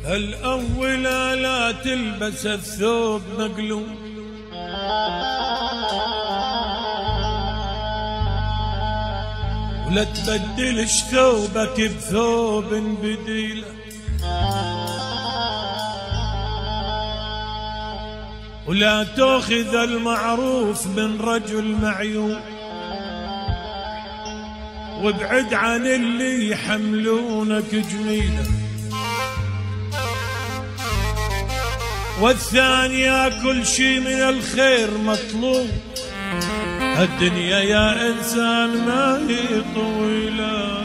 الأولى لا تلبس الثوب مقلوب، ولا تبدلش ثوبك بثوب بديله، ولا تأخذ المعروف من رجل معيوب، وابعد عن اللي يحملونك جميلة. والثانية كل شي من الخير مطلوب، الدنيا يا إنسان ما هي طويلة.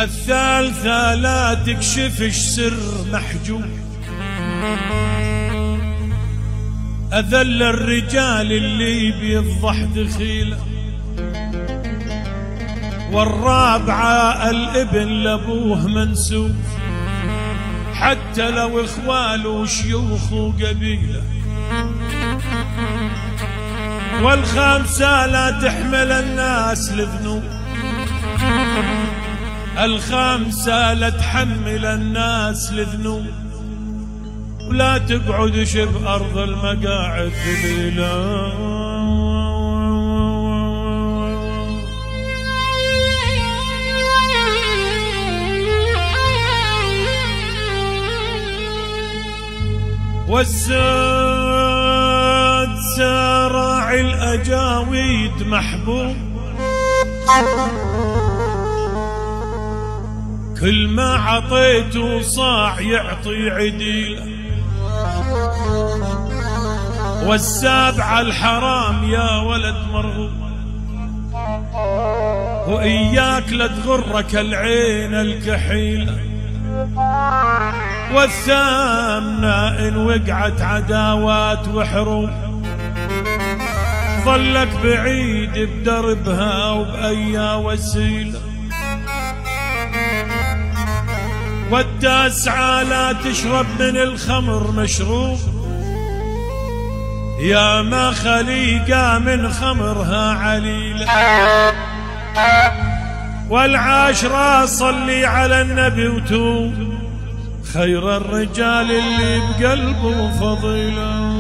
الثالثة لا تكشفش سر محجوب، أذل الرجال اللي بيفضح دخيله. والرابعة الابن لابوه منسوب، حتى لو اخواله وشيوخ وقبيله. والخامسة لا تحمل الناس لذنوب، الخامسة لا تحمل الناس لذنوب، ولا تقعدش بأرض المقاعد ذليلة. والسادسة راعي الأجاويد محبوب، كل ما عطيته صاع يعطي عديله. والسابعة الحرام يا ولد مرغوب، وإياك لا تغرك العين الكحيلة. والثامنة إن وقعت عداوات وحروب، ظلك بعيد بدربها وبأي وسيلة. والتاسعة لا تشرب من الخمر مشروب، يا ما خليقة من خمرها عليلة. والعاشرة صلي على النبي وتوب، خير الرجال اللي بقلبه فضيلة.